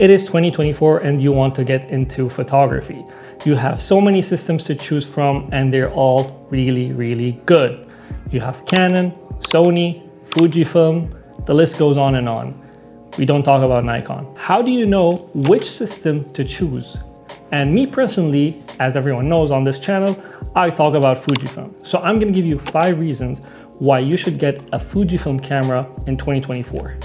It is 2024 and you want to get into photography. You have so many systems to choose from and they're all really, really good. You have Canon, Sony, Fujifilm, the list goes on and on. We don't talk about Nikon. How do you know which system to choose? And me personally, as everyone knows on this channel, I talk about Fujifilm. So I'm gonna give you 5 reasons why you should get a Fujifilm camera in 2024.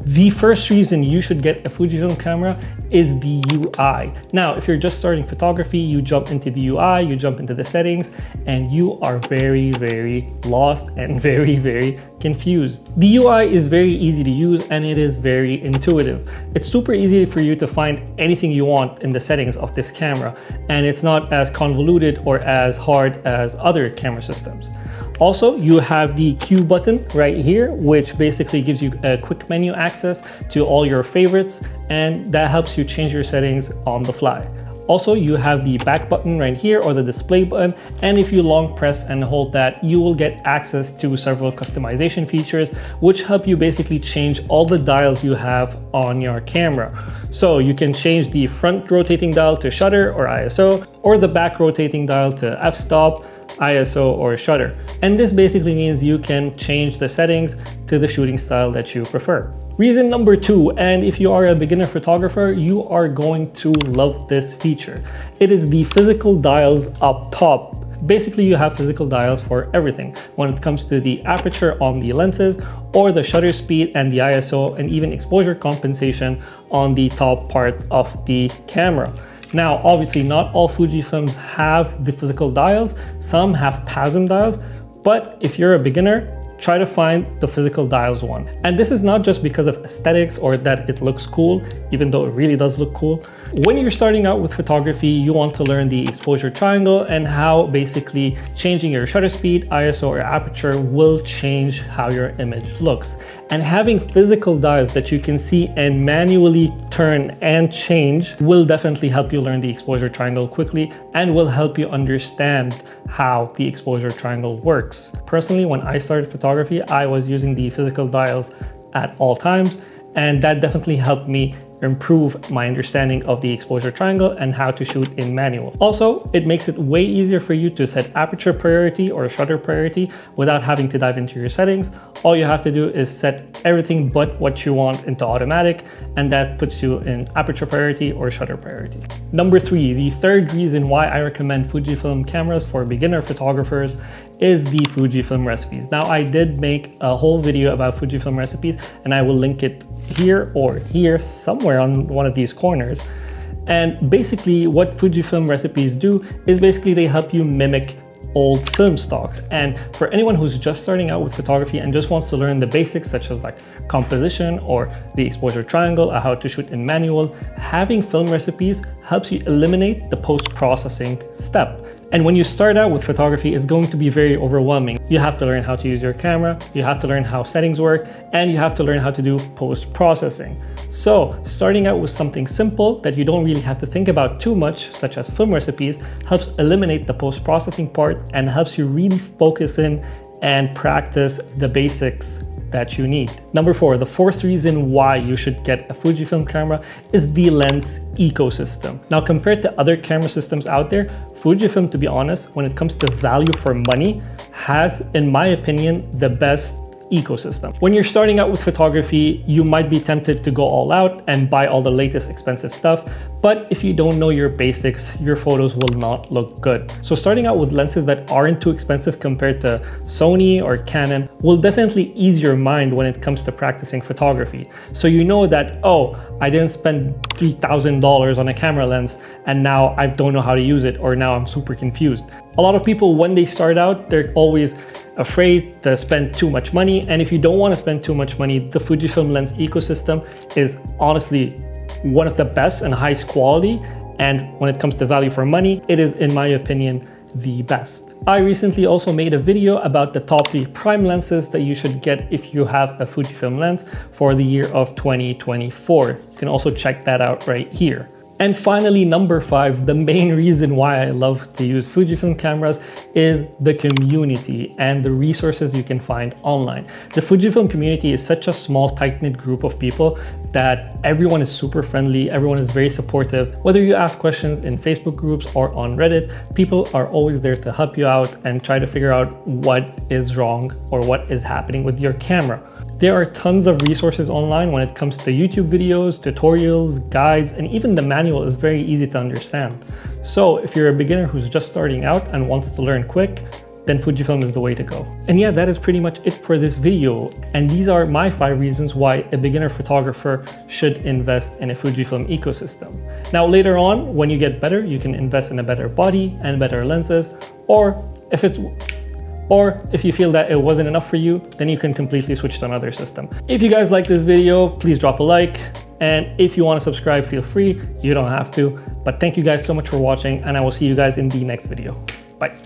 The first reason you should get a Fujifilm camera is the UI. Now, if you're just starting photography, you jump into the UI, you jump into the settings, and you are very, very lost and very, very confused. The UI is very easy to use and it is very intuitive. It's super easy for you to find anything you want in the settings of this camera, and it's not as convoluted or as hard as other camera systems. Also, you have the Q button right here, which basically gives you a quick menu access to all your favorites, and that helps you change your settings on the fly. Also, you have the back button right here, or the display button, and if you long press and hold that, you will get access to several customization features, which help you basically change all the dials you have on your camera. So you can change the front rotating dial to shutter or ISO, or the back rotating dial to f-stop, ISO, or shutter. And this basically means you can change the settings to the shooting style that you prefer. Reason number 2, and if you are a beginner photographer, you are going to love this feature. It is the physical dials up top. Basically, you have physical dials for everything when it comes to the aperture on the lenses, or the shutter speed and the ISO, and even exposure compensation on the top part of the camera. Now, obviously not all Fujifilms have the physical dials. Some have PASM dials, but if you're a beginner, try to find the physical dials one. And this is not just because of aesthetics or that it looks cool, even though it really does look cool. When you're starting out with photography, you want to learn the exposure triangle and how basically changing your shutter speed, ISO, or aperture will change how your image looks. And having physical dials that you can see and manually turn and change will definitely help you learn the exposure triangle quickly and will help you understand how the exposure triangle works. Personally, when I started photography, I was using the physical dials at all times, and that definitely helped me improve my understanding of the exposure triangle and how to shoot in manual. Also, it makes it way easier for you to set aperture priority or shutter priority without having to dive into your settings. All you have to do is set everything but what you want into automatic, and that puts you in aperture priority or shutter priority. Number 3, the third reason why I recommend Fujifilm cameras for beginner photographers is the Fujifilm recipes. Now, I did make a whole video about Fujifilm recipes, and I will link it here or here somewhere on one of these corners. And basically what Fujifilm recipes do is basically they help you mimic old film stocks. And for anyone who's just starting out with photography and just wants to learn the basics such as like composition or the exposure triangle or how to shoot in manual, having film recipes helps you eliminate the post-processing step. And when you start out with photography, it's going to be very overwhelming. You have to learn how to use your camera, you have to learn how settings work, and you have to learn how to do post-processing. So starting out with something simple that you don't really have to think about too much, such as film recipes, helps eliminate the post-processing part and helps you really focus in and practice the basics that you need. Number 4, the fourth reason why you should get a Fujifilm camera is the lens ecosystem. Now, compared to other camera systems out there, Fujifilm, to be honest, when it comes to value for money, has, in my opinion, the best ecosystem. When you're starting out with photography, you might be tempted to go all out and buy all the latest expensive stuff, but if you don't know your basics, your photos will not look good. So starting out with lenses that aren't too expensive compared to Sony or Canon will definitely ease your mind when it comes to practicing photography. So you know that, oh, I didn't spend $3,000 on a camera lens and now I don't know how to use it, or now I'm super confused. A lot of people, when they start out, they're always afraid to spend too much money. And if you don't want to spend too much money, the Fujifilm lens ecosystem is honestly one of the best and highest quality. And when it comes to value for money, it is, in my opinion, the best. I recently also made a video about the top 3 prime lenses that you should get if you have a Fujifilm lens for the year of 2024. You can also check that out right here. And finally, number 5, the main reason why I love to use Fujifilm cameras is the community and the resources you can find online. The Fujifilm community is such a small, tight-knit group of people that everyone is super friendly, everyone is very supportive. Whether you ask questions in Facebook groups or on Reddit, people are always there to help you out and try to figure out what is wrong or what is happening with your camera. There are tons of resources online when it comes to YouTube videos, tutorials, guides, and even the manual is very easy to understand. So if you're a beginner who's just starting out and wants to learn quick, then Fujifilm is the way to go. And yeah, that is pretty much it for this video. And these are my 5 reasons why a beginner photographer should invest in a Fujifilm ecosystem. Now, later on, when you get better, you can invest in a better body and better lenses, or if you feel that it wasn't enough for you, then you can completely switch to another system. If you guys like this video, please drop a like. And if you want to subscribe, feel free. You don't have to. But thank you guys so much for watching, and I will see you guys in the next video. Bye.